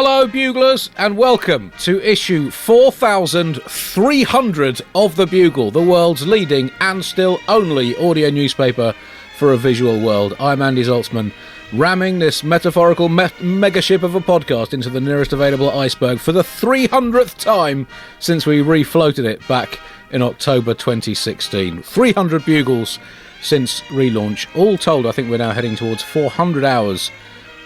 Hello, Buglers, and welcome to issue 4,300 of The Bugle, the world's leading and still only audio newspaper for a visual world. I'm Andy Zaltzman, ramming this metaphorical megaship of a podcast into the nearest available iceberg for the 300th time since we refloated it back in October 2016. 300 Bugles since relaunch. All told, I think we're now heading towards 400 hours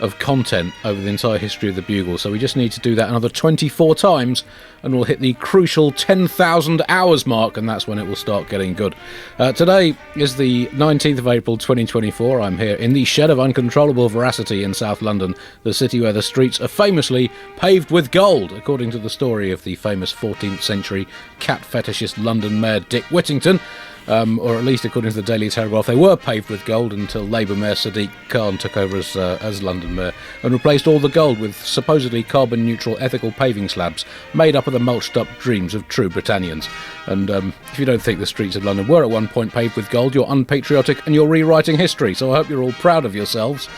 of content over the entire history of the Bugle, so we just need to do that another 24 times and we'll hit the crucial 10,000 hours mark, and that's when it will start getting good. Today is the 19th of April 2024. I'm here in the shed of uncontrollable veracity in South London, the city where the streets are famously paved with gold, according to the story of the famous 14th century cat fetishist London Mayor Dick Whittington. Or at least according to the Daily Telegraph, they were paved with gold until Labour Mayor Sadiq Khan took over as London Mayor and replaced all the gold with supposedly carbon-neutral ethical paving slabs made up of the mulched-up dreams of true Britannians. And if you don't think the streets of London were at one point paved with gold, you're unpatriotic and you're rewriting history, so I hope you're all proud of yourselves.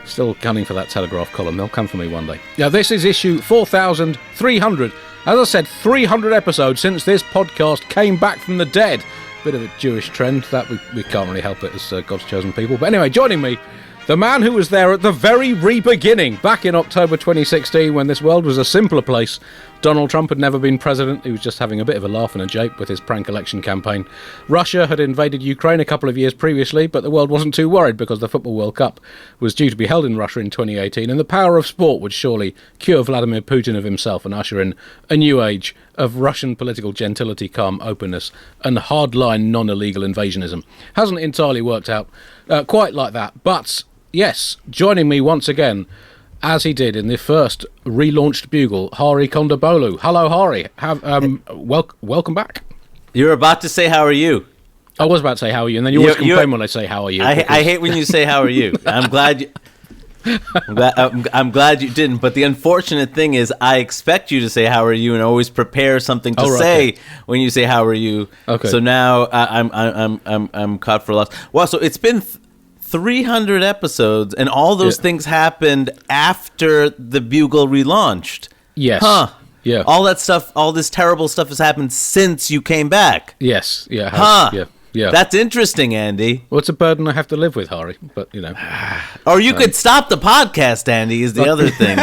Still gunning for that Telegraph column. They'll come for me one day. Yeah, this is issue 4,300. As I said, 300 episodes since this podcast came back from the dead. Bit of a Jewish trend that we can't really help it as God's chosen people. But anyway, joining me, the man who was there at the very re-beginning, back in October 2016, when this world was a simpler place. Donald Trump had never been president. He was just having a bit of a laugh and a joke with his prank election campaign. Russia had invaded Ukraine a couple of years previously, but the world wasn't too worried because the Football World Cup was due to be held in Russia in 2018, and the power of sport would surely cure Vladimir Putin of himself and usher in a new age of Russian political gentility, calm openness, and hardline non-illegal invasionism. Hasn't entirely worked out quite like that, but yes, joining me once again, as he did in the first relaunched Bugle, Ahir Kondabolu. Hello, Ahir. Welcome back. You were about to say, how are you? I was about to say, how are you? And then you always complain when I say, how are you? I hate when you say, how are you? I'm glad you didn't. But the unfortunate thing is I expect you to say, how are you? And always prepare something to say when you say, how are you? Okay. So now I'm caught for loss. Well, so it's been 300 episodes, and all those things happened after the Bugle relaunched. Yes. Huh. Yeah. All that stuff, all this terrible stuff has happened since you came back. Yes. Yeah. Huh. Yeah. Yeah. That's interesting, Andy. Well, it's a burden I have to live with, Ahir, but, you know. Or you could stop the podcast, Andy, is the other thing.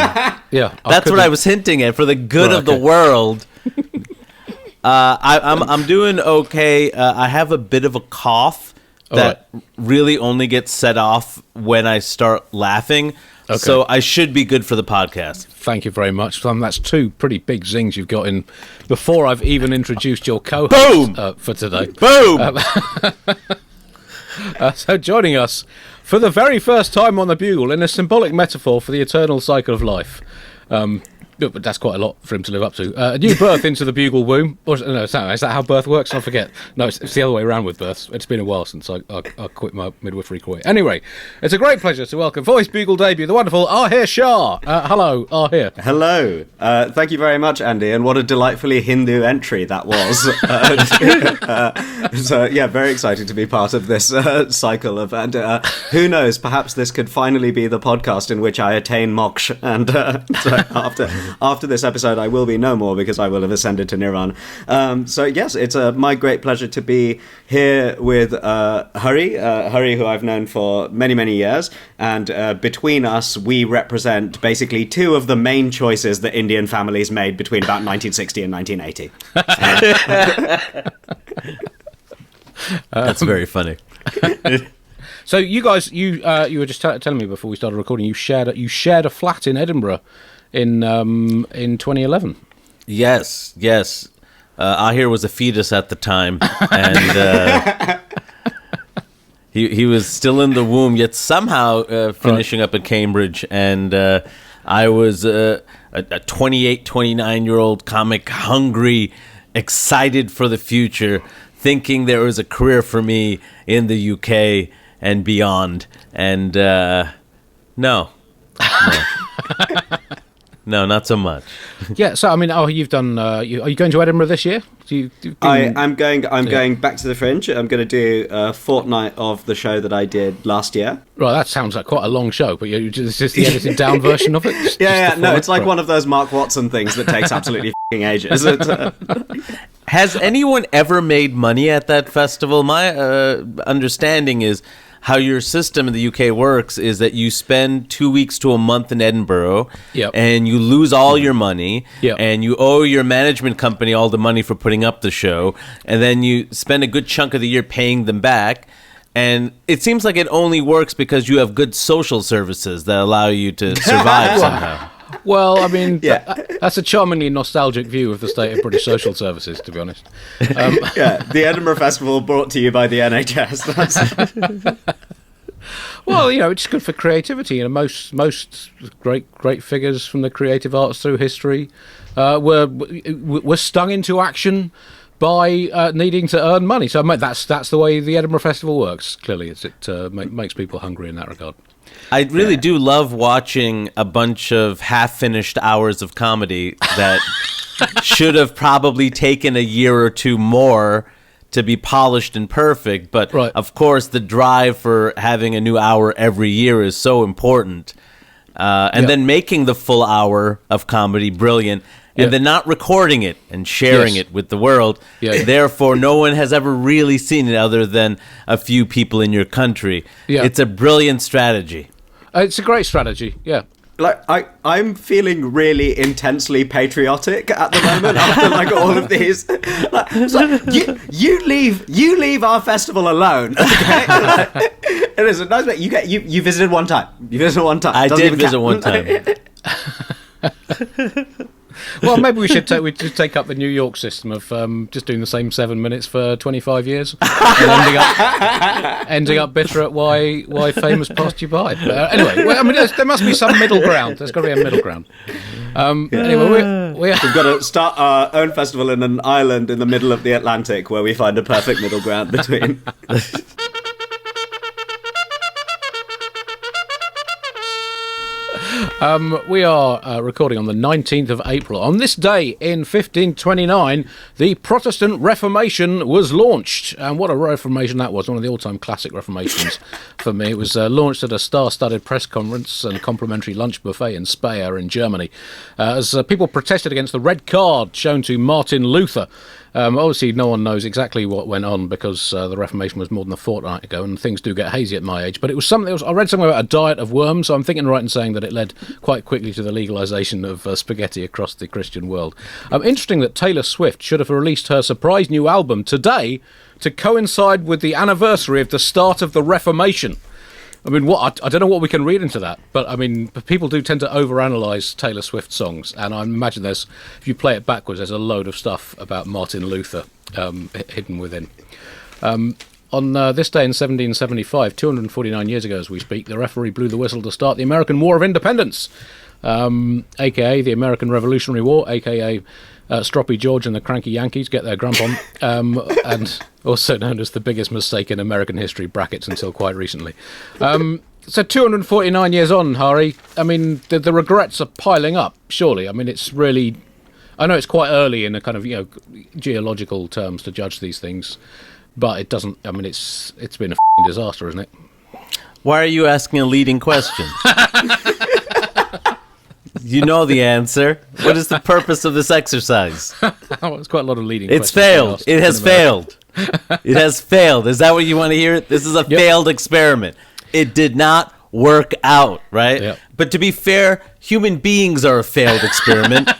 Yeah. That's what I was hinting at, for the good of the world. I'm doing okay. I have a bit of a cough that really only gets set off when I start laughing. Okay. So I should be good for the podcast. Thank you very much. That's two pretty big zings you've got in before I've even introduced your co-host for today. Boom! So joining us for the very first time on the Bugle in a symbolic metaphor for the eternal cycle of life. But that's quite a lot for him to live up to. A new birth into the Bugle womb. Or, no, is that how birth works? I forget. No, it's the other way around with births. It's been a while since I quit my midwifery career. Anyway, it's a great pleasure to welcome for his Bugle debut, the wonderful Ahir Shah. Hello, Ahir. Hello. Thank you very much, Andy, and what a delightfully Hindu entry that was. So, yeah, very exciting to be part of this cycle of... And who knows, perhaps this could finally be the podcast in which I attain moksha, and so after this episode, I will be no more because I will have ascended to Nirvana. So yes, it's my great pleasure to be here with Ahir, who I've known for many, many years. And between us, we represent basically two of the main choices that Indian families made between about 1960 and 1980. That's very funny. So you guys, you were just telling me before we started recording, you shared a flat in Edinburgh in 2011. Yes. Ahir was a fetus at the time, and he was still in the womb, yet somehow finishing up at Cambridge, and I was a 28, 29-year-old comic, hungry, excited for the future, thinking there was a career for me in the UK and beyond, and no. No, not so much. Yeah, so I mean, you've done. Are you going to Edinburgh this year? I'm going back to the Fringe. I'm going to do a fortnight of the show that I did last year. Right, that sounds like quite a long show, but it's just the edited down version of it. No, it's like one of those Mark Watson things that takes absolutely f***ing ages. Has anyone ever made money at that festival? My understanding is how your system in the UK works is that you spend 2 weeks to a month in Edinburgh, and you lose all your money, and you owe your management company all the money for putting up the show, and then you spend a good chunk of the year paying them back. And it seems like it only works because you have good social services that allow you to survive somehow. Well, I mean, that's a charmingly nostalgic view of the state of British social services, to be honest. The Edinburgh Festival brought to you by the NHS. Well, it's good for creativity. Most great figures from the creative arts through history were stung into action by needing to earn money. So that's the way the Edinburgh Festival works. Clearly, it makes people hungry in that regard. I really do love watching a bunch of half-finished hours of comedy that should have probably taken a year or two more to be polished and perfect. But, of course, the drive for having a new hour every year is so important. And then making the full hour of comedy brilliant, and then not recording it and sharing it with the world. Therefore, no one has ever really seen it other than a few people in your country. It's a brilliant strategy. It's a great strategy, Like I'm feeling really intensely patriotic at the moment after all of these. You leave our festival alone. Okay? It is a nice bit. You visited one time. I did visit one time. Well, maybe we should take up the New York system of just doing the same 7 minutes for 25 years and ending up bitter at why fame has passed you by. But, anyway, I mean, there must be some middle ground. There's got to be a middle ground. Anyway, we've got to start our own festival in an island in the middle of the Atlantic where we find a perfect middle ground between. We are recording on the 19th of April. On this day in 1529, the Protestant Reformation was launched. And what a reformation that was. One of the all-time classic reformations for me. It was launched at a star-studded press conference and complimentary lunch buffet in Speyer in Germany as people protested against the red card shown to Martin Luther. Obviously, no one knows exactly what went on because the Reformation was more than a fortnight ago, and things do get hazy at my age. But it was something. I read somewhere about a diet of worms, so I'm thinking right in saying that it led quite quickly to the legalisation of spaghetti across the Christian world. Interesting that Taylor Swift should have released her surprise new album today to coincide with the anniversary of the start of the Reformation. I mean, I don't know what we can read into that, but I mean, people do tend to overanalyze Taylor Swift songs, and I imagine if you play it backwards, there's a load of stuff about Martin Luther hidden within. On this day in 1775, 249 years ago as we speak, the referee blew the whistle to start the American War of Independence, a.k.a. the American Revolutionary War, a.k.a. Stroppy George and the Cranky Yankees get their grump on, and also known as the biggest mistake in American history, brackets, until quite recently. So 249 years on, Hari, I mean, the regrets are piling up, surely. I mean, it's really... I know it's quite early in a kind of, geological terms to judge these things, but it doesn't... I mean, it's been a disaster, isn't it? Why are you asking a leading question? You know the answer. What is the purpose of this exercise? Oh, it's quite a lot of leading questions. It's failed. It has failed. It has failed. Is that what you want to hear? This is a failed experiment. It did not work out, right? Yep. But to be fair, human beings are a failed experiment.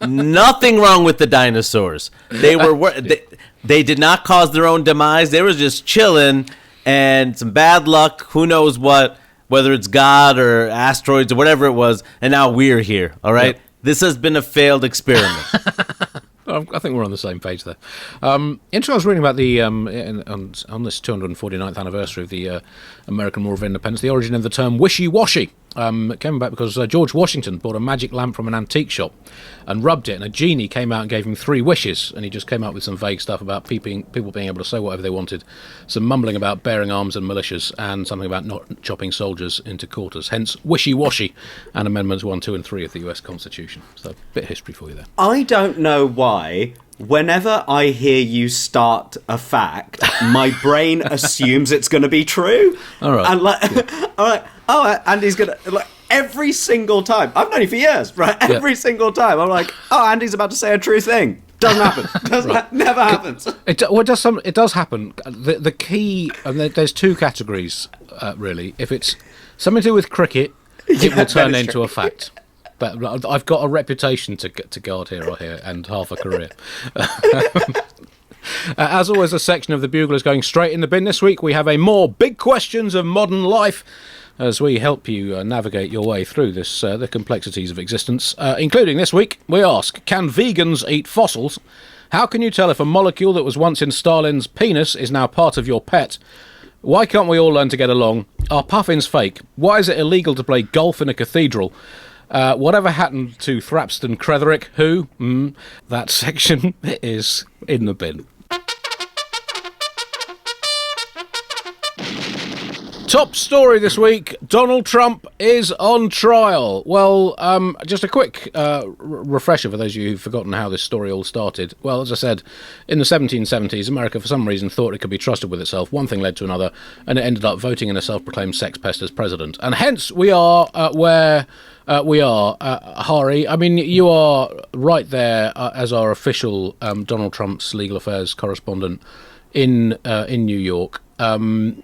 Nothing wrong with the dinosaurs. They did not cause their own demise. They were just chilling, and some bad luck, who knows what, whether it's God or asteroids or whatever it was, and now we're here, all right? Yep. This has been a failed experiment. I think we're on the same page there. Interesting, I was reading about the on this 249th anniversary of the American War of Independence, the origin of the term wishy-washy. It came about because George Washington bought a magic lamp from an antique shop and rubbed it, and a genie came out and gave him 3 wishes, and he just came out with some vague stuff about people being able to say whatever they wanted, some mumbling about bearing arms and militias, and something about not chopping soldiers into quarters, hence wishy-washy, and Amendments 1, 2 and 3 of the US Constitution. So a bit of history for you there. I don't know why. Whenever I hear you start a fact, my brain assumes it's going to be true. All right. And Andy's going to, every single time. I've known you for years, right? Every single time. I'm like, Andy's about to say a true thing. Doesn't happen. Never happens. It does happen. The key, and there's 2 categories, really. If it's something to do with cricket, it will turn into a fact. But I've got a reputation to guard here, and half a career. As always, a section of the Bugle is going straight in the bin this week. We have a more big questions of modern life as we help you navigate your way through this the complexities of existence. Including this week, we ask, can vegans eat fossils? How can you tell if a molecule that was once in Stalin's penis is now part of your pet? Why can't we all learn to get along? Are puffins fake? Why is it illegal to play golf in a cathedral? Whatever happened to Thrapston Cretherick? Who? That section is in the bin. Top story this week, Donald Trump is on trial. Well, just a quick refresher for those of you who've forgotten how this story all started. Well, as I said, in the 1770s, America, for some reason, thought it could be trusted with itself. One thing led to another, and it ended up voting in a self-proclaimed sex pest as president. And hence, we are where we are. Hari, I mean, you are right there as our official Donald Trump's legal affairs correspondent in New York. The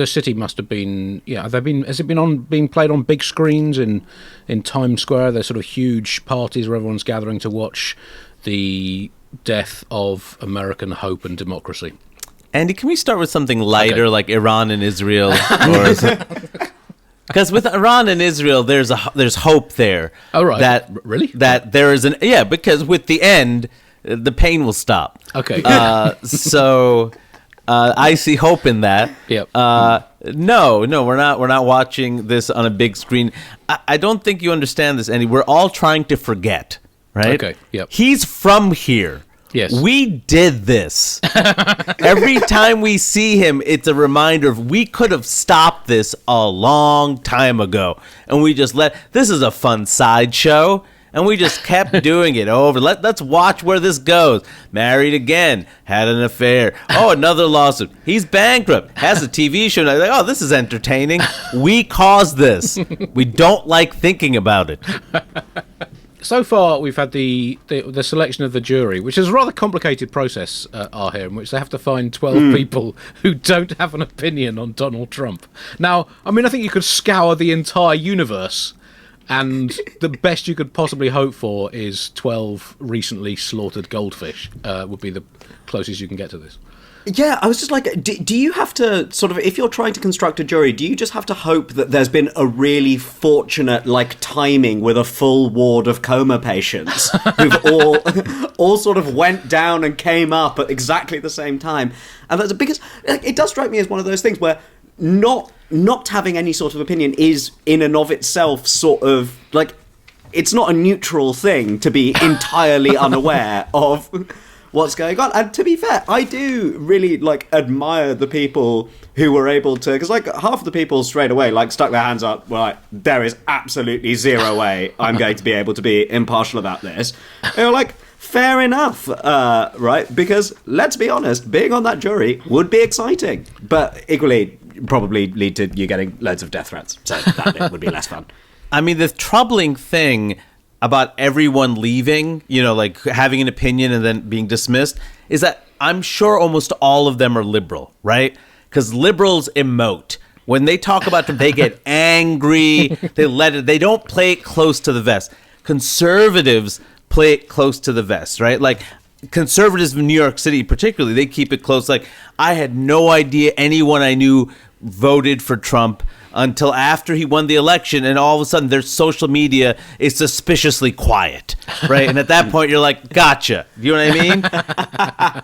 city must have been. Yeah, has it been being played on big screens in Times Square? There's sort of huge parties where everyone's gathering to watch the death of American hope and democracy. Andy, can we start with something lighter, like Iran and Israel? Because with Iran and Israel, there's hope there. Oh, right. That there is because with the end, the pain will stop. Okay. So I see hope in that. Yep. No, we're not watching this on a big screen. I don't think you understand this, Andy. We're all trying to forget, right? Okay. Yep. He's from here. Yes. We did this. Every time we see him, it's a reminder of we could have stopped this a long time ago. And we just this is a fun sideshow. And we just kept doing it over. Let's watch where this goes. Married again. Had an affair. Oh, another lawsuit. He's bankrupt. Has a TV show. Like, oh, this is entertaining. We caused this. We don't like thinking about it. So far, we've had the selection of the jury, which is a rather complicated process, Ahir, in which they have to find 12 people who don't have an opinion on Donald Trump. Now, I mean, I think you could scour the entire universe, and the best you could possibly hope for is 12 recently slaughtered goldfish, would be the closest you can get to this. Yeah, I was just like, do you have to sort of, if you're trying to construct a jury, do you just have to hope that there's been a really fortunate, timing with a full ward of coma patients who've all sort of went down and came up at exactly the same time? And that's because it does strike me as one of those things where not having any sort of opinion is in and of itself sort of it's not a neutral thing to be entirely unaware of what's going on. And to be fair, I do really admire the people who were able to, because half of the people straight away stuck their hands up, were like, there is absolutely zero way I'm going to be able to be impartial about this. They were like, fair enough, right? Because let's be honest, being on that jury would be exciting, but equally probably lead to you getting loads of death threats. So that bit would be less fun. I mean, the troubling thing about everyone leaving, having an opinion and then being dismissed, is that I'm sure almost all of them are liberal, right? Because liberals emote. When they talk about them, they get angry. They don't play it close to the vest. Conservatives play it close to the vest, right? Conservatives in New York City particularly, they keep it close. I had no idea anyone I knew voted for Trump. until after he won the election, and all of a sudden their social media is suspiciously quiet, right? And at that point you're like, gotcha. You know what I mean?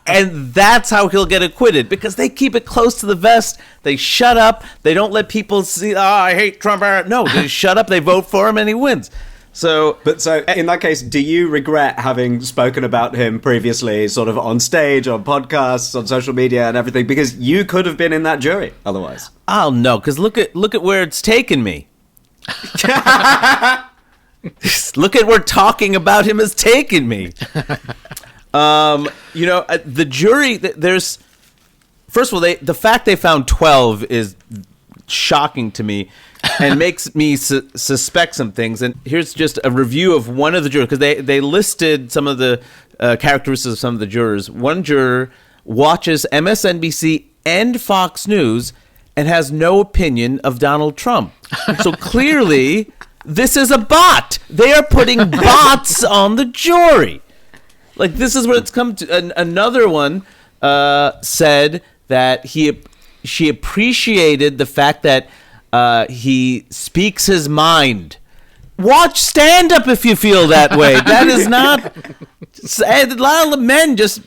And that's how he'll get acquitted, because they keep it close to the vest. They shut up. They don't let people see, I hate Trump. No, they shut up. They vote for him and he wins. So in that case, do you regret having spoken about him previously, sort of on stage, on podcasts, on social media and everything? Because you could have been in that jury otherwise. Oh, no, because look at where it's taken me. Look at where talking about him has taken me. The jury, there's... First of all, the fact they found 12 is shocking to me and makes me suspect some things. And here's just a review of one of the jurors, because they listed some of the characteristics of some of the jurors. One juror watches MSNBC and Fox News and has no opinion of Donald Trump. So clearly, this is a bot. They are putting bots on the jury. Like, this is what it's come to. Another one said that she appreciated the fact that he speaks his mind. Watch stand-up if you feel that way. That is not... A lot of men just,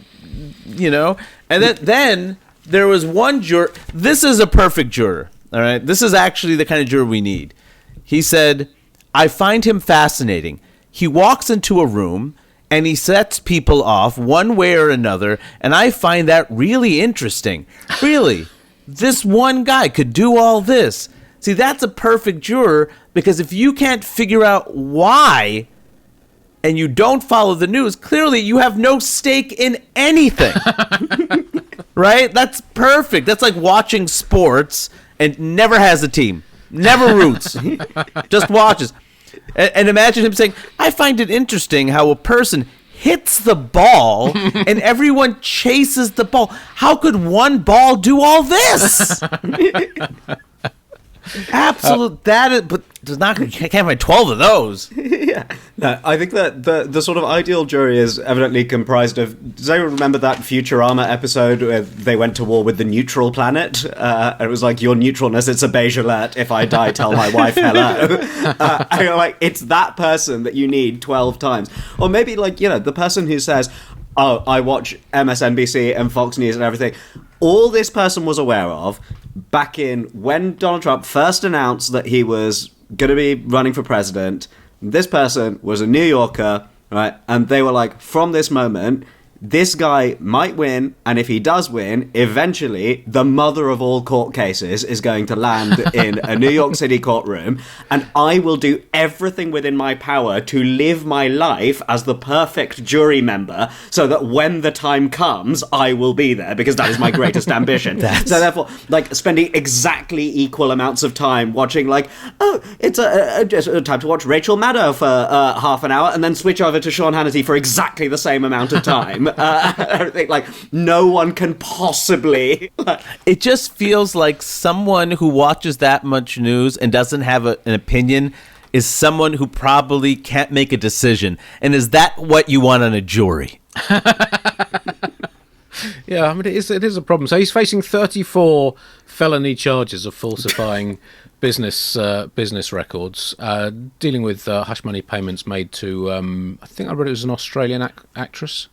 And then there was one juror. This is a perfect juror, all right? This is actually the kind of juror we need. He said, I find him fascinating. He walks into a room and he sets people off one way or another, and I find that really interesting. Really, this one guy could do all this. See, that's a perfect juror, because if you can't figure out why and you don't follow the news, clearly you have no stake in anything. Right? That's perfect. That's like watching sports and never has a team, never roots, just watches. And imagine him saying, I find it interesting how a person hits the ball and everyone chases the ball. How could one ball do all this? Absolute. But there's not. You can't find 12 of those. Yeah. No, I think that the sort of ideal jury is evidently comprised of. Does anyone remember that Futurama episode where they went to war with the neutral planet? And it was like, your neutralness, it's a beige alert. If I die, tell my wife hello. And you're like, it's that person that you need 12 times. Or maybe the person who says, oh, I watch MSNBC and Fox News and everything. All this person was aware of back in when Donald Trump first announced that he was going to be running for president. This person was a New Yorker, right? And they were like, from this moment, this guy might win, and if he does win, eventually the mother of all court cases is going to land in a New York City courtroom, and I will do everything within my power to live my life as the perfect jury member so that when the time comes, I will be there, because that is my greatest ambition. So therefore, spending exactly equal amounts of time watching, it's a time to watch Rachel Maddow for half an hour, and then switch over to Sean Hannity for exactly the same amount of time. Everything, no one can possibly. It just feels like someone who watches that much news and doesn't have an opinion is someone who probably can't make a decision. And is that what you want on a jury? Yeah, I mean, it is a problem. So he's facing 34 felony charges of falsifying business records, dealing with hush money payments made to, I think I read it was an Australian actress,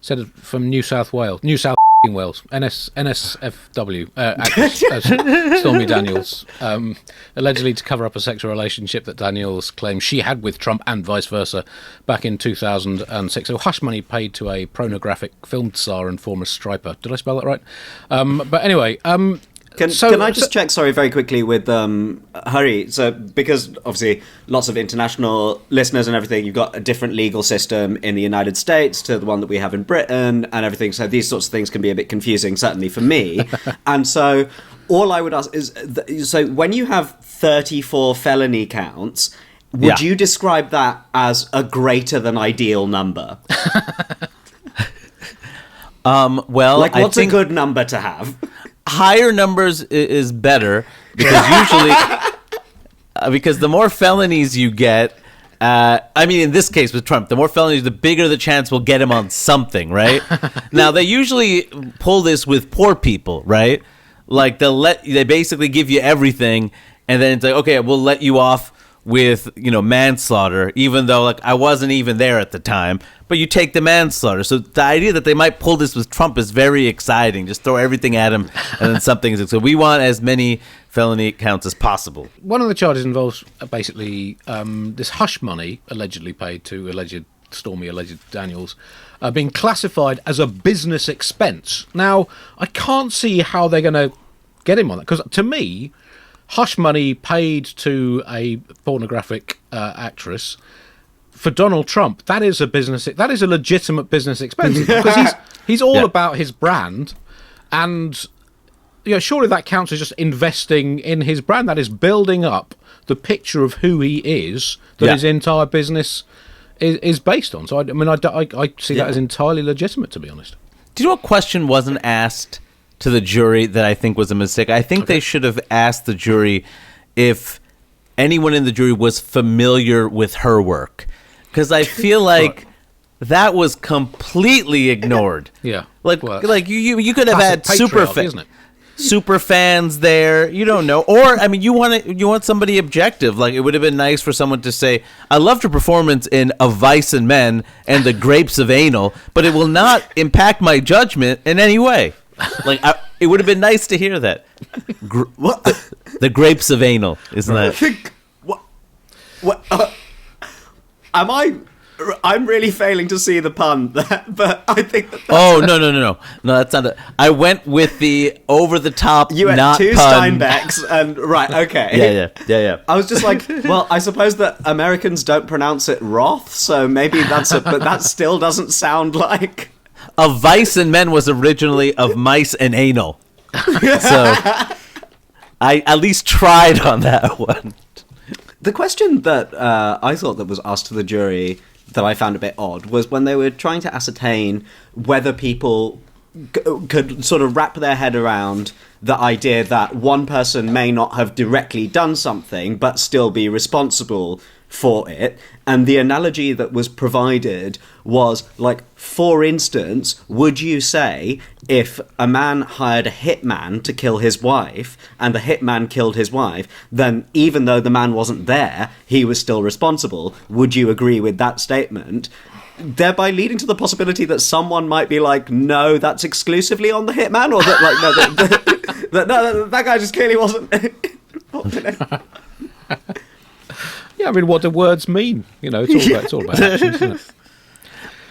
said from New South Wales, NSFW, actress Stormy Daniels, allegedly to cover up a sexual relationship that Daniels claims she had with Trump and vice versa back in 2006. So hush money paid to a pornographic film star and former striper. Did I spell that right? But anyway... Can I just check, sorry, very quickly with Hari? So, because obviously lots of international listeners and everything, you've got a different legal system in the United States to the one that we have in Britain and everything. So these sorts of things can be a bit confusing, certainly for me. And so all I would ask is, so when you have 34 felony counts, would you describe that as a greater than ideal number? Well, what's a good number to have? Higher numbers is better, because usually because the more felonies you get, I mean, in this case with Trump, the more felonies, the bigger the chance we'll get him on something, right? Now, they usually pull this with poor people, right? Like they basically give you everything, and then it's like, okay, we'll let you off with, manslaughter, even though like I wasn't even there at the time, but you take the manslaughter. So the idea that they might pull this with Trump is very exciting. Just throw everything at him and then something is, so we want as many felony counts as possible. One of the charges involves basically this hush money allegedly paid to alleged Daniels being classified as a business expense. Now, I can't see how they're going to get him on that, because to me, hush money paid to a pornographic actress for Donald Trump, that is a legitimate business expense, because he's all about his brand, and surely that counts as just investing in his brand. That is building up the picture of who he is, that his entire business is based on. So I see that as entirely legitimate, to be honest. Do you know what question wasn't asked to the jury that I think was a mistake? I think they should have asked the jury if anyone in the jury was familiar with her work, because I feel like that was completely ignored. Yeah, like you could have had super fans there. You don't know, or I mean, you want somebody objective. Like, it would have been nice for someone to say, "I loved your performance in A Vice in Men and The Grapes of Anal, but it will not impact my judgment in any way." Like, it would have been nice to hear that. What? The Grapes of Anal, isn't that? What? I'm really failing to see the pun, but I think that's... Oh, no, that's not it. I went with the over-the-top, you had not two pun. Steinbecks, and right, okay. Yeah. I was just like, well, I suppose that Americans don't pronounce it Roth, so maybe that's it, but that still doesn't sound like... A Vice in Men was originally Of Mice and Anal. So I at least tried on that one. The question that I thought that was asked to the jury that I found a bit odd was when they were trying to ascertain whether people could sort of wrap their head around the idea that one person may not have directly done something but still be responsible for it. And the analogy that was provided was, like, for instance, would you say if a man hired a hitman to kill his wife and the hitman killed his wife, then even though the man wasn't there, he was still responsible? Would you agree with that statement? Thereby leading to the possibility that someone might be like, no, that's exclusively on the hitman, or that, like, no, that guy just clearly wasn't. Yeah, I mean, what do words mean? It's all about actions, isn't it?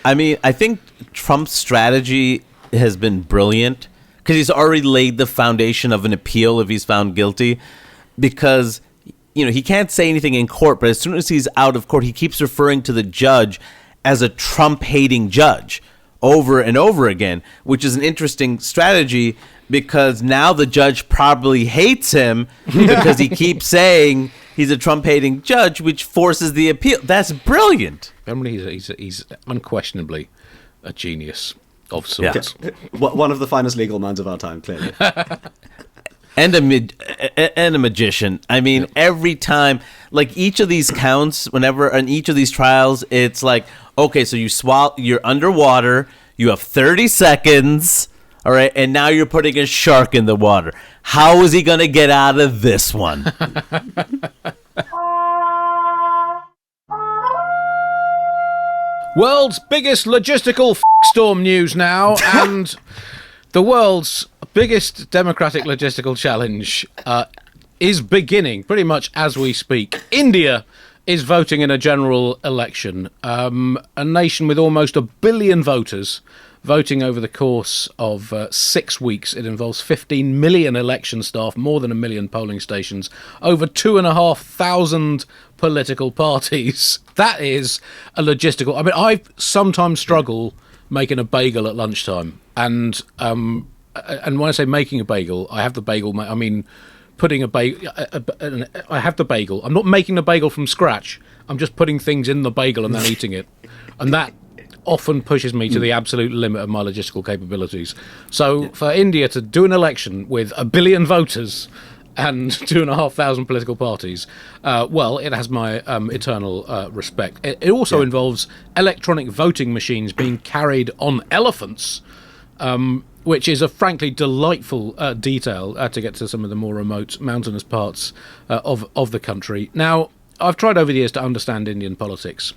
I mean, I think Trump's strategy has been brilliant, because he's already laid the foundation of an appeal if he's found guilty, because, he can't say anything in court, but as soon as he's out of court, he keeps referring to the judge as a Trump-hating judge over and over again, which is an interesting strategy, because now the judge probably hates him because he keeps saying he's a Trump-hating judge, which forces the appeal. That's brilliant. I mean, he's unquestionably a genius of sorts. Yeah. One of the finest legal minds of our time, clearly. And a magician. I mean, every time, like, each of these counts, whenever in each of these trials, it's like, okay, so you're underwater, you have 30 seconds, all right, and now you're putting a shark in the water. How is he going to get out of this one? World's biggest logistical storm news now, and the world's biggest democratic logistical challenge is beginning pretty much as we speak. India is voting in a general election. A nation with almost 1 billion voters voting over the course of 6 weeks. It involves 15 million election staff, more than 1 million polling stations, over 2,500 political parties. That is a logistical... I mean, I sometimes struggle making a bagel at lunchtime. And when I say making a bagel, I have the bagel... I mean, putting a bagel... I have the bagel. I'm not making the bagel from scratch. I'm just putting things in the bagel and then eating it. And that often pushes me to the absolute limit of my logistical capabilities. So for India to do an election with 1 billion voters and 2,500 political parties, it has my eternal respect. It also involves electronic voting machines being carried on elephants, which is a frankly delightful detail to get to some of the more remote mountainous parts of the country. Now, I've tried over the years to understand Indian politics,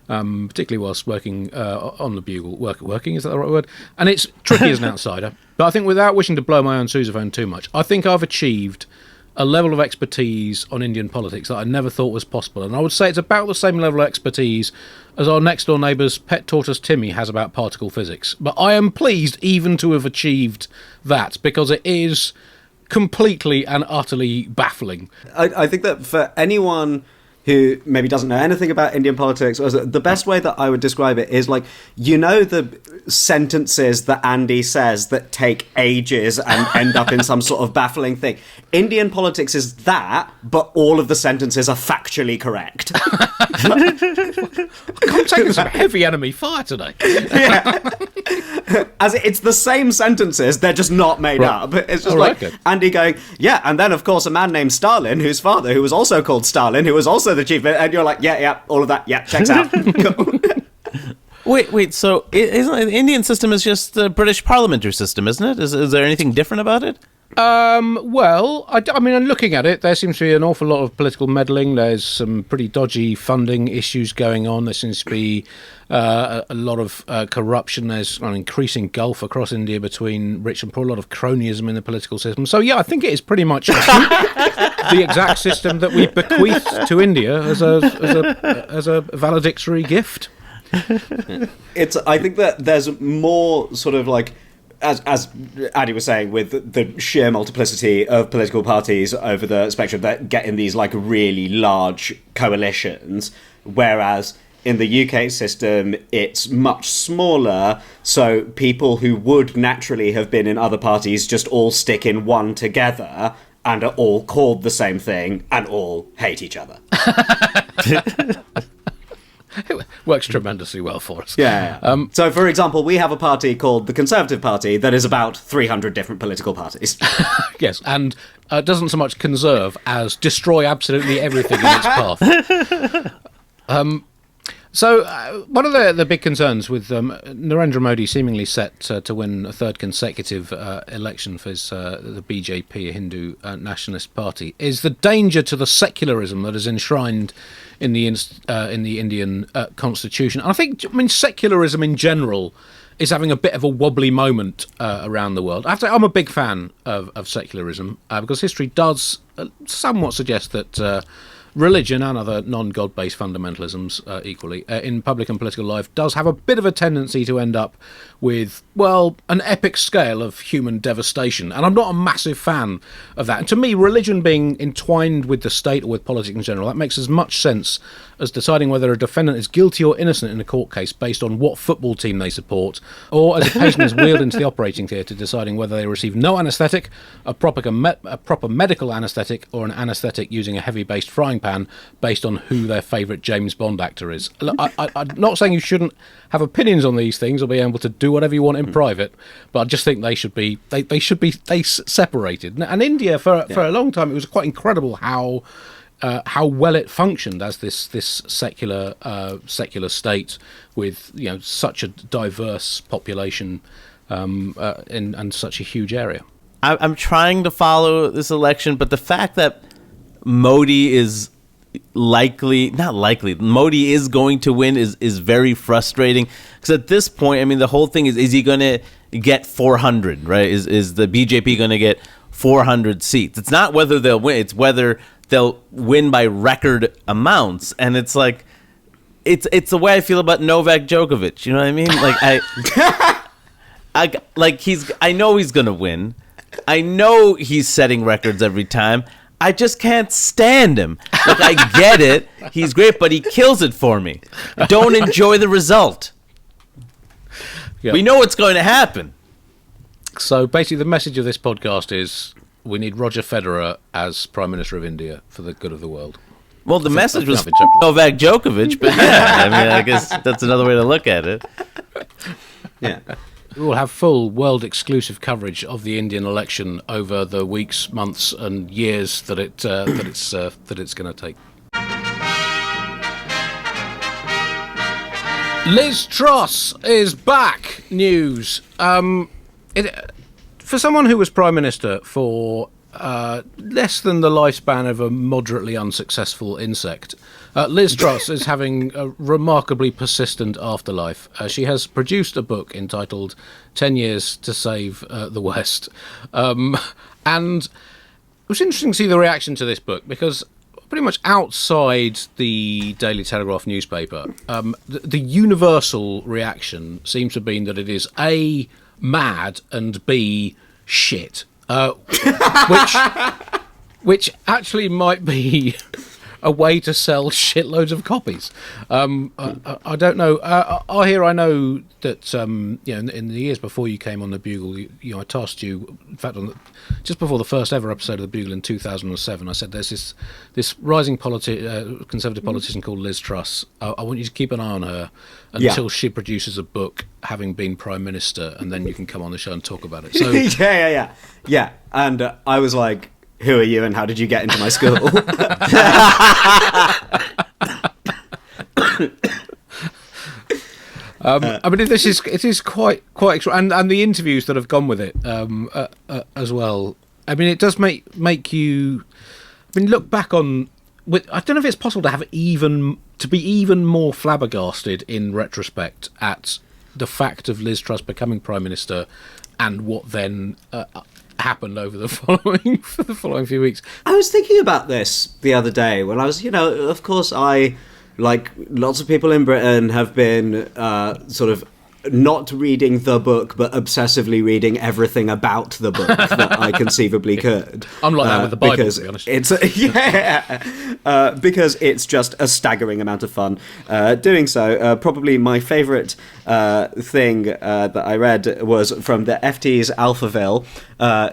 particularly whilst working on the Bugle. Working, is that the right word? And it's tricky as an outsider. But I think without wishing to blow my own sousaphone too much, I think I've achieved a level of expertise on Indian politics that I never thought was possible. And I would say it's about the same level of expertise as our next-door neighbour's pet tortoise Timmy has about particle physics. But I am pleased even to have achieved that, because it is completely and utterly baffling. I think that for anyone who maybe doesn't know anything about Indian politics, the best way that I would describe it is like, you know, the sentences that Andy says that take ages and end up in some sort of baffling thing. Indian politics is that, but all of the sentences are factually correct. I'm taking some heavy enemy fire today. Yeah. As it's the same sentences, they're just not made up. It's just like Andy going, yeah, and then of course a man named Stalin, whose father, who was also called Stalin, who was also the chief, and you're like, yeah, all of that, yeah, checks out. Cool. Wait, so the Indian system is just the British parliamentary system, isn't it? Is there anything different about it? Well, I mean, looking at it, there seems to be an awful lot of political meddling. There's some pretty dodgy funding issues going on. There seems to be a lot of corruption. There's an increasing gulf across India between rich and poor, a lot of cronyism in the political system. So, yeah, I think it is pretty much the exact system that we bequeathed to India as a valedictory gift. I think that there's more sort of like, as Andy was saying, with the sheer multiplicity of political parties over the spectrum that get in these like really large coalitions, whereas in the UK system it's much smaller, so people who would naturally have been in other parties just all stick in one together and are all called the same thing and all hate each other. It works tremendously well for us. Yeah. So, for example, we have a party called the Conservative Party that is about 300 different political parties. Yes, and doesn't so much conserve as destroy absolutely everything in its path. So, one of the big concerns with Narendra Modi seemingly set to win a third consecutive election for the BJP, a Hindu nationalist party, is the danger to the secularism that is enshrined in the Indian constitution. And I mean, secularism in general is having a bit of a wobbly moment around the world. I have to say, I'm a big fan of secularism because history does somewhat suggest that religion and other non-God-based fundamentalisms equally in public and political life does have a bit of a tendency to end up with, well, an epic scale of human devastation. And I'm not a massive fan of that. And to me, religion being entwined with the state or with politics in general, that makes as much sense as deciding whether a defendant is guilty or innocent in a court case based on what football team they support, or as a patient is wheeled into the operating theatre, deciding whether they receive no anaesthetic, a proper medical anaesthetic, or an anaesthetic using a heavy-based frying pan based on who their favourite James Bond actor is. I'm not saying you shouldn't have opinions on these things or be able to do whatever you want in private, but I just think they should be separated. And India, for a long time, it was quite incredible how well it functioned as this secular state with such a diverse population and such a huge area. I'm trying to follow this election, but the fact that Modi is Modi is going to win is very frustrating, because at this point, I mean, the whole thing is he going to get 400, right? Is the BJP going to get 400 seats? It's not whether they'll win, it's whether they'll win by record amounts. And it's like, it's the way I feel about Novak Djokovic, you know what I mean? Like I know he's going to win. I know he's setting records every time. I just can't stand him. Like, I get it. He's great, but he kills it for me. Don't enjoy the result. Yep. We know what's going to happen. So basically the message of this podcast is we need Roger Federer as Prime Minister of India for the good of the world. Well, the message was Novak Djokovic, but yeah, I mean, I guess that's another way to look at it. Yeah. We will have full world-exclusive coverage of the Indian election over the weeks, months, and years that it's going to take. Liz Truss is back. News. for someone who was Prime Minister for less than the lifespan of a moderately unsuccessful insect, Liz Truss is having a remarkably persistent afterlife. She has produced a book entitled 10 Years to Save the West. And it was interesting to see the reaction to this book, because pretty much outside the Daily Telegraph newspaper, the universal reaction seems to have been that it is A, mad, and B, shit. Which actually might be a way to sell shitloads of copies. I don't know. Ahir, I know that in the years before you came on the Bugle, I tasked you. In fact, just before the first ever episode of the Bugle in 2007, I said there's this rising conservative politician called Liz Truss. I want you to keep an eye on her until she produces a book, having been Prime Minister, and then you can come on the show and talk about it. So yeah. And I was like, who are you and how did you get into my school? I mean, it is quite extra, and the interviews that have gone with it as well. I mean, it does make you. I mean, look back on. I don't know if it's possible to be even more flabbergasted in retrospect at the fact of Liz Truss becoming Prime Minister and what then happened over the following few weeks. I was thinking about this the other day when I was, of course, I, like lots of people in Britain, have been sort of not reading the book, but obsessively reading everything about the book that I conceivably could. I'm like that with the Bible, because to be honest. Because it's just a staggering amount of fun doing so. Probably my favourite thing that I read was from the FT's Alphaville,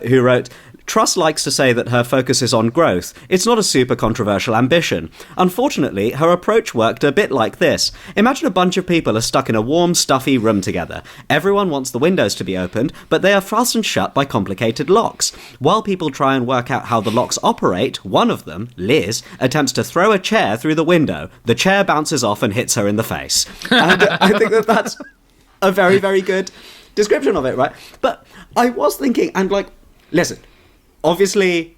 who wrote, Truss likes to say that her focus is on growth. It's not a super controversial ambition. Unfortunately, her approach worked a bit like this. Imagine a bunch of people are stuck in a warm, stuffy room together. Everyone wants the windows to be opened, but they are fastened shut by complicated locks. While people try and work out how the locks operate, one of them, Liz, attempts to throw a chair through the window. The chair bounces off and hits her in the face. And I think that that's a very, very good description of it, right? But I was thinking, and listen, obviously,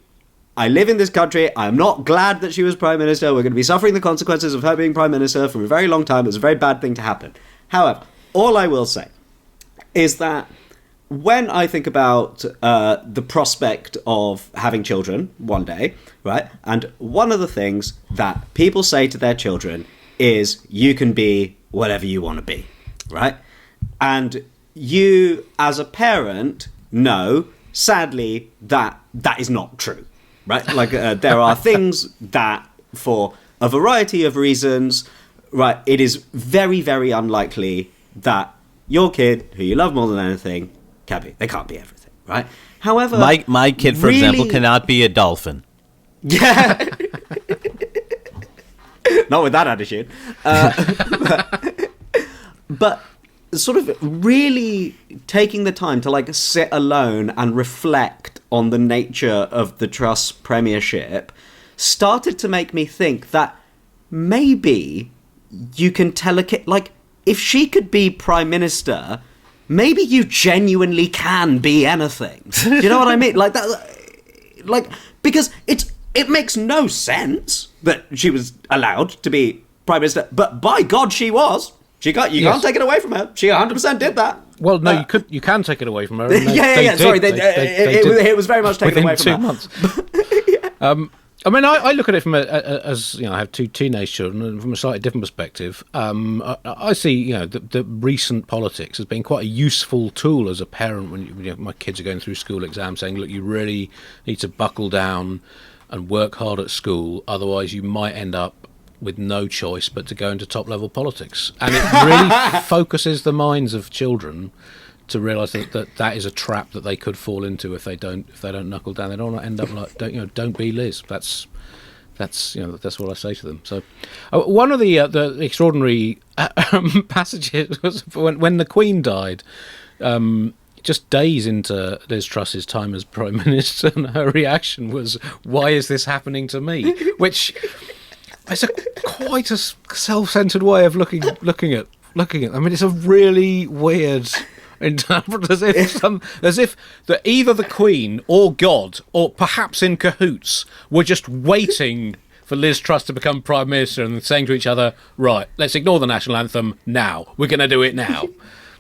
I live in this country. I'm not glad that she was Prime Minister. We're going to be suffering the consequences of her being Prime Minister for a very long time. It was a very bad thing to happen. However, all I will say is that when I think about the prospect of having children one day, right, and one of the things that people say to their children is, you can be whatever you want to be, right? And you, as a parent, know, sadly, that is not true, right? There are things that, for a variety of reasons, right, it is very, very unlikely that your kid, who you love more than anything, can be. They can't be everything, right? However, my kid, for example, cannot be a dolphin. Yeah. Not with that attitude. But sort of really taking the time to sit alone and reflect on the nature of the Truss premiership started to make me think that maybe you can tell a kid, if she could be Prime Minister, maybe you genuinely can be anything. Do you know what I mean? Because it makes no sense that she was allowed to be Prime Minister, but by God, she was. You can't take it away from her. She 100% did that. Well, no, you can take it away from her. Yeah. Sorry, it was very much taken away from her. Within 2 months. I mean, I look at it from as I have two teenage children, and from a slightly different perspective. I see, the recent politics as being quite a useful tool as a parent when my kids are going through school exams, saying, look, you really need to buckle down and work hard at school, otherwise you might end up with no choice but to go into top-level politics. And it really focuses the minds of children to realise that is a trap that they could fall into if they don't knuckle down. They don't want to end up don't be Liz. That's what I say to them. So one of the extraordinary passages was when the Queen died. Just days into Liz Truss's time as Prime Minister, and her reaction was, "Why is this happening to me?" Which is quite a self-centered way of looking at. I mean, it's a really weird As if that either the Queen or God, or perhaps in cahoots, were just waiting for Liz Truss to become Prime Minister and saying to each other, right, let's ignore the national anthem now. We're going to do it now.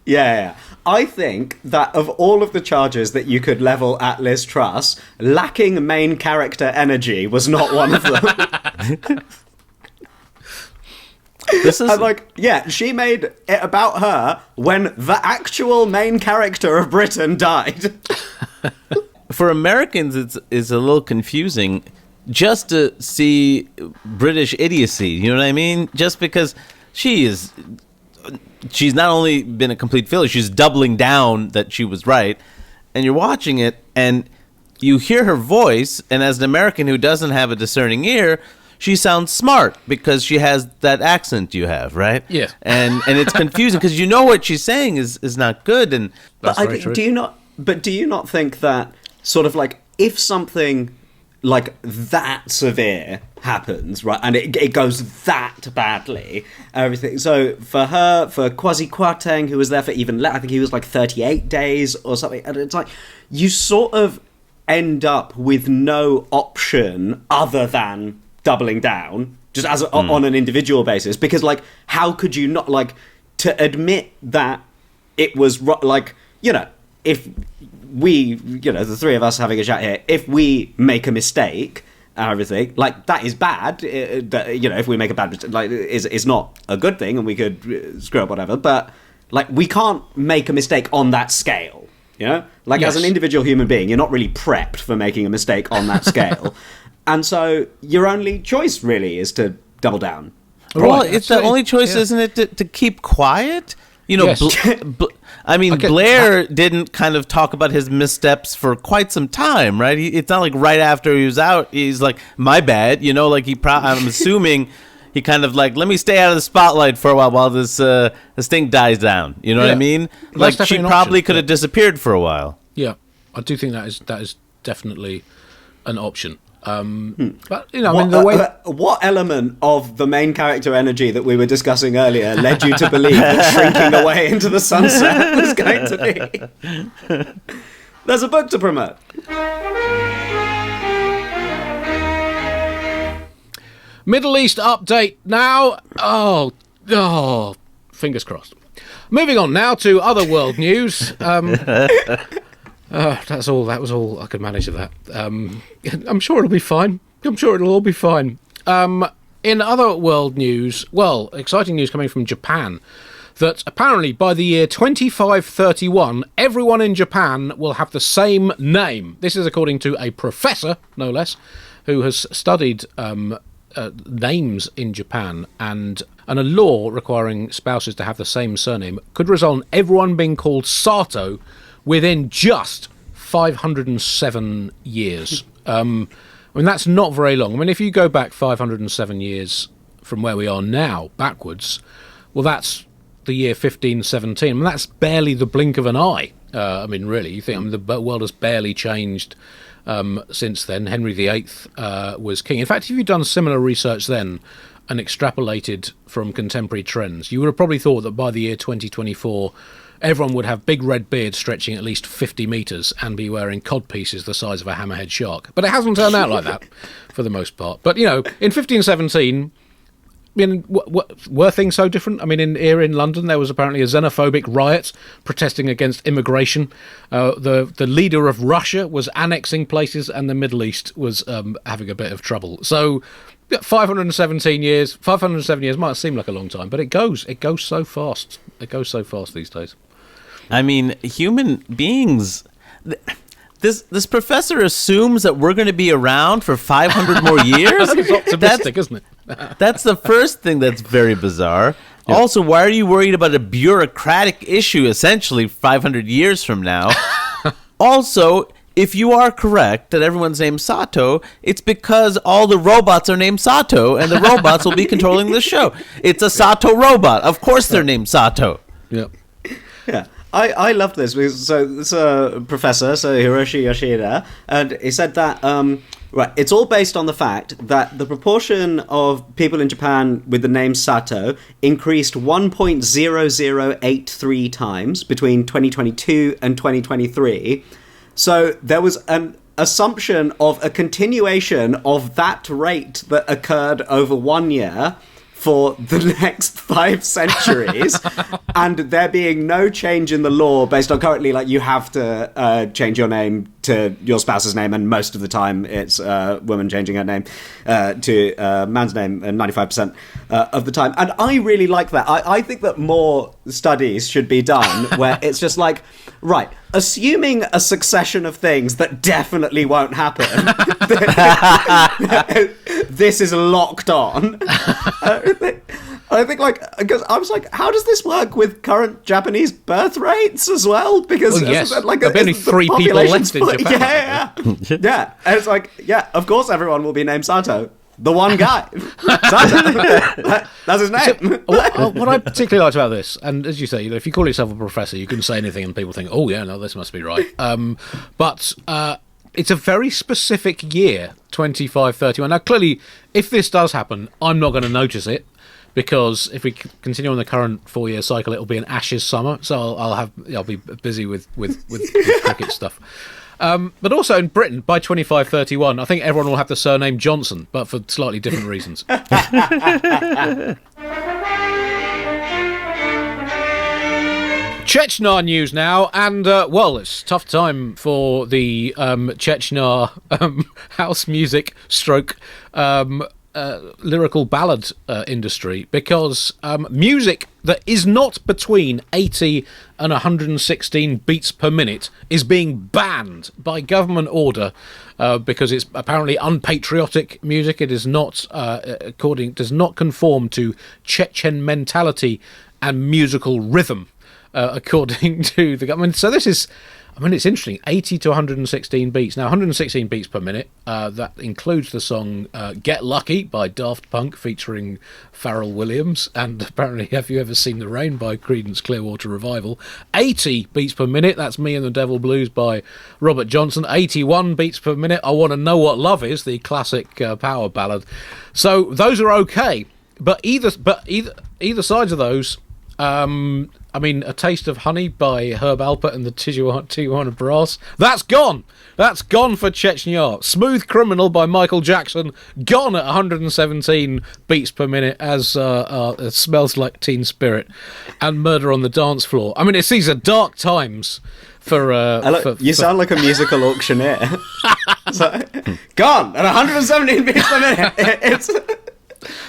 Yeah. I think that of all of the charges that you could level at Liz Truss, lacking main character energy was not one of them. This is she made it about her when the actual main character of Britain died. For Americans, it's a little confusing just to see British idiocy. You know what I mean? Just because she's not only been a complete failure, she's doubling down that she was right. And you're watching it, and you hear her voice, and as an American who doesn't have a discerning ear, she sounds smart because she has that accent you have, right? Yeah. And it's confusing because you know what she's saying is not good. And do you not think that sort of like if something like that severe happens, right, and it goes that badly, everything. So for her, for Kwasi Kwarteng, who was there for even less, I think he was like 38 days or something, and it's like you sort of end up with no option other than doubling down just as on an individual basis, because like how could you not, like, to admit that it was like, you know, if we, you know, the three of us having a chat here, if we make a mistake and everything, like, that is bad, you know, if we make a bad mistake, like, is not a good thing, and we could screw up whatever, but like we can't make a mistake on that scale, you know, like, yes. As an individual human being, you're not really prepped for making a mistake on that scale. And so your only choice really is to double down. Well, it's the only choice, isn't it, to keep quiet? You know, yes. I mean, okay, Blair didn't kind of talk about his missteps for quite some time, right? It's not like right after he was out, he's like, my bad, you know, like I'm assuming he kind of like, let me stay out of the spotlight for a while this thing dies down. You know what I mean? Like, she probably could have disappeared for a while. Yeah, I do think that is definitely an option. But you know, I mean, the way what element of the main character energy that we were discussing earlier led you to believe that shrinking away into the sunset was going to be? There's a book to promote. Middle East update now. Oh, fingers crossed. Moving on now to other world news. That's all. That was all I could manage of that. I'm sure it'll be fine. I'm sure it'll all be fine. In other world news, well, exciting news coming from Japan, that apparently by the year 2531, everyone in Japan will have the same name. This is according to a professor, no less, who has studied names in Japan, and a law requiring spouses to have the same surname could result in everyone being called Sato within just 507 years. I mean, that's not very long. I mean, if you go back 507 years from where we are now, backwards, well, that's the year 1517. I mean, that's barely the blink of an eye. I mean, really, you think, I mean, the world has barely changed since then. Henry VIII was king. In fact, if you'd done similar research then and extrapolated from contemporary trends, you would have probably thought that by the year 2024, everyone would have big red beards stretching at least 50 metres and be wearing codpieces the size of a hammerhead shark. But it hasn't turned out like that, for the most part. But, you know, in 1517, I mean, were things so different? I mean, here in London, there was apparently a xenophobic riot protesting against immigration. The leader of Russia was annexing places, and the Middle East was having a bit of trouble. So 507 years might seem like a long time, but it goes so fast. It goes so fast these days. I mean, human beings. This professor assumes that we're going to be around for 500 more years. That's optimistic, isn't it? That's the first thing that's very bizarre. Yeah. Also, why are you worried about a bureaucratic issue essentially 500 years from now? Also, if you are correct that everyone's named Sato, it's because all the robots are named Sato, and the robots will be controlling the show. It's a Sato robot. Of course they're named Sato. Yep. Yeah. I loved this. So this professor, so Hiroshi Yoshida, and he said that Right, it's all based on the fact that the proportion of people in Japan with the name Sato increased 1.0083 times between 2022 and 2023. So there was an assumption of a continuation of that rate that occurred over 1 year for the next 5 centuries, and there being no change in the law based on currently, like, you have to change your name to your spouse's name, and most of the time it's woman changing her name to man's name 95% of the time. And I really like that. I think that more studies should be done where it's just like, right, assuming a succession of things that definitely won't happen, this is locked on. I think, like, because I was like, how does this work with current Japanese birth rates as well? Because, yes, like, there'll be only 3 people left in Japan. Yeah. And it's like, yeah, of course everyone will be named Sato. The one guy. Sato. That's his name. So, what I particularly liked about this, and as you say, if you call yourself a professor, you can say anything and people think, oh, yeah, no, this must be right. But it's a very specific year, 2531. Now, clearly, if this does happen, I'm not going to notice it, because if we continue on the current 4-year cycle, it'll be an Ashes summer, so I'll be busy with cricket stuff. But also in Britain, by 2531, I think everyone will have the surname Johnson, but for slightly different reasons. Chechnya news now, and well, it's a tough time for the Chechnya house music stroke lyrical ballad industry, because music that is not between 80 and 116 beats per minute is being banned by government order because it's apparently unpatriotic music. It is not does not conform to Chechen mentality and musical rhythm, according to the government. So this is, I mean, it's interesting. 80 to 116 beats. Now, 116 beats per minute. That includes the song Get Lucky by Daft Punk featuring Pharrell Williams. And apparently, Have You Ever Seen the Rain by Creedence Clearwater Revival. 80 beats per minute. That's Me and the Devil Blues by Robert Johnson. 81 beats per minute. I Want to Know What Love Is, the classic power ballad. So those are okay. But either sides of those, I mean, A Taste of Honey by Herb Alpert and the Tijuana Brass. That's gone. That's gone for Chechnya. Smooth Criminal by Michael Jackson. Gone at 117 beats per minute, as it Smells Like Teen Spirit. And Murder on the Dance Floor. I mean, these are dark times for... you sound like a musical auctioneer. Gone at 117 beats per minute. It's...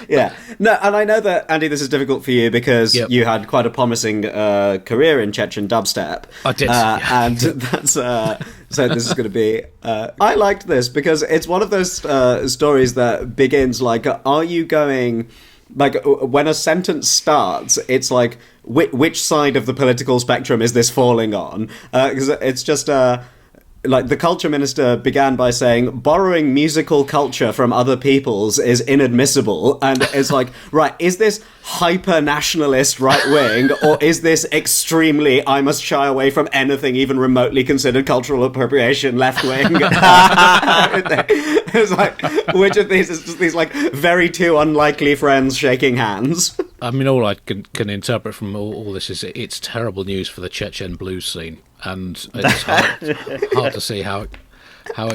Yeah. No, and I know that, Andy, this is difficult for you because you had quite a promising career in Chechen dubstep. I did. And that's... so this is going to be... I liked this because it's one of those stories that begins like, are you going... Like, when a sentence starts, it's like, which side of the political spectrum is this falling on? Because it's just... like, the culture minister began by saying, borrowing musical culture from other peoples is inadmissible. And it's like, right, is this hyper-nationalist right-wing, or is this extremely, I must shy away from anything even remotely considered cultural appropriation left-wing? It's like, which of these is just these, like, very two unlikely friends shaking hands? I mean, all I can interpret from all this is it's terrible news for the Chechen blues scene. And it's hard to see how it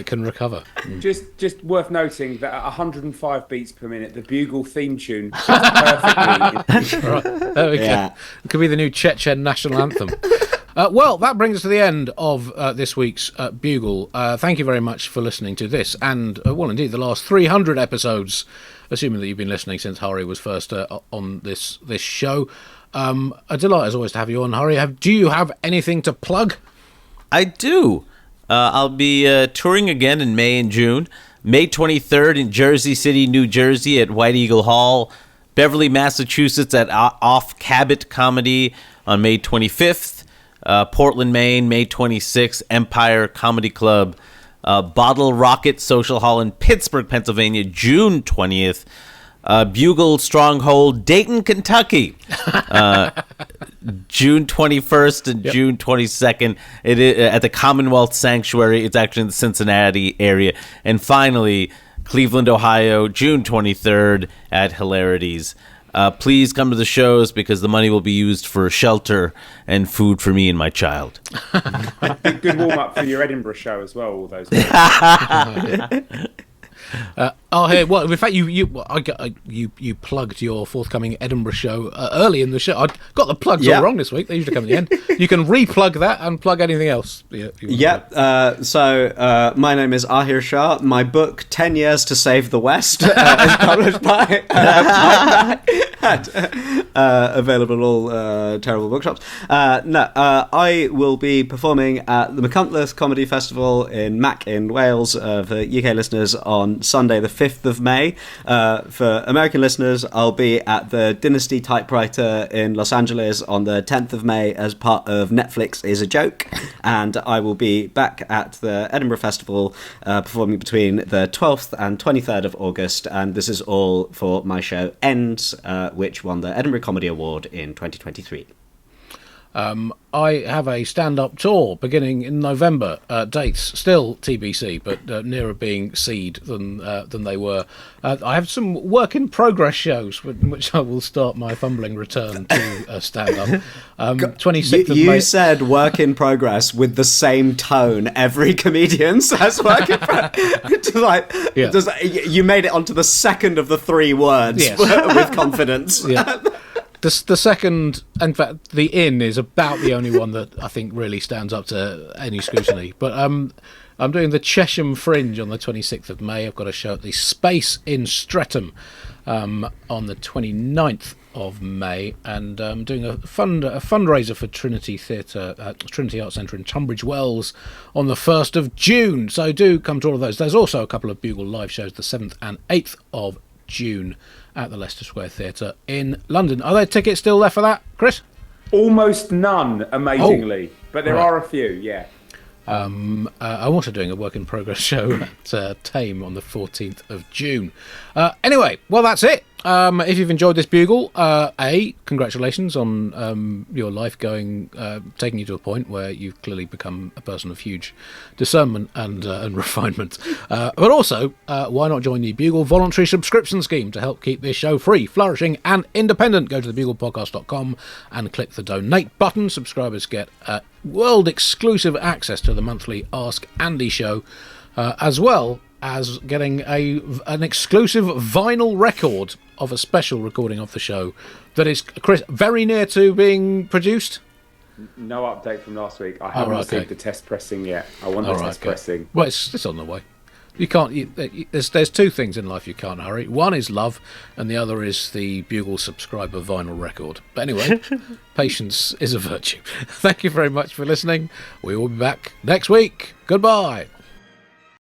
can recover. Just worth noting that at 105 beats per minute, the Bugle theme tune perfectly. Right, there we go. It could be the new Chechen national anthem. Well, that brings us to the end of this week's Bugle. Thank you very much for listening to this, and well, indeed, the last 300 episodes, assuming that you've been listening since Hari was first on this show. A delight as always to have you on, Hari. Do you have anything to plug? I do. I'll be touring again in May and June. May 23rd in Jersey City, New Jersey at White Eagle Hall. Beverly, Massachusetts at Off Cabot Comedy on May 25th. Portland, Maine, May 26th. Empire Comedy Club. Bottle Rocket Social Hall in Pittsburgh, Pennsylvania, June 20th. Bugle Stronghold, Dayton, Kentucky. June 21st and June 22nd at the Commonwealth Sanctuary. It's actually in the Cincinnati area. And finally, Cleveland, Ohio, June 23rd at Hilarities. Please come to the shows because the money will be used for shelter and food for me and my child. Good warm-up for your Edinburgh show as well, all those guys. Ahir, well, in fact, you plugged your forthcoming Edinburgh show early in the show. I got the plugs all wrong this week. They usually come at the end. You can replug that and plug anything else. So my name is Ahir Shah. My book, 10 Years to Save the West, is published by available at all terrible bookshops. I will be performing at the McCuntleth Comedy Festival in Mac in Wales for UK listeners on Sunday the 5th of May. For American listeners, I'll be at the Dynasty Typewriter in Los Angeles on the 10th of May as part of Netflix is a Joke, and I will be back at the Edinburgh Festival performing between the 12th and 23rd of August, and this is all for my show Ends, which won the Edinburgh Comedy Award in 2023. I have a stand-up tour beginning in November. Dates still TBC, but nearer being seed than they were. I have some work-in-progress shows, which I will start my fumbling return to stand-up. 26th of May. You said work in progress with the same tone every comedian says work in progress. You made it onto the second of the three words with confidence. Yeah. The second, in fact, the in is about the only one that I think really stands up to any scrutiny. But I'm doing the Chechens Fringe on the 26th of May. I've got a show at the Space in Streatham on the 29th of May, and I'm doing a fundraiser for Trinity Theatre, Trinity Arts Centre in Tunbridge Wells on the 1st of June. So do come to all of those. There's also a couple of Bugle live shows the 7th and 8th of June at the Leicester Square Theatre in London. Are there tickets still left for that, Chris? Almost none, amazingly, but there are a few. Yeah. I'm also doing a work-in-progress show at Tame on the 14th of June. Anyway, well, that's it. If you've enjoyed this Bugle, congratulations on your life taking you to a point where you've clearly become a person of huge discernment and refinement. But also, why not join the Bugle voluntary subscription scheme to help keep this show free, flourishing and independent? Go to thebuglepodcast.com and click the donate button. Subscribers get world-exclusive access to the monthly Ask Andy show, as well as getting an exclusive vinyl record of a special recording of the show that is, Chris, very near to being produced. No update from last week. I haven't received the test pressing yet. I want the test pressing. Well, it's on the way. You can't. There's two things in life you can't hurry. One is love, and the other is the Bugle subscriber vinyl record. But anyway, patience is a virtue. Thank you very much for listening. We will be back next week. Goodbye.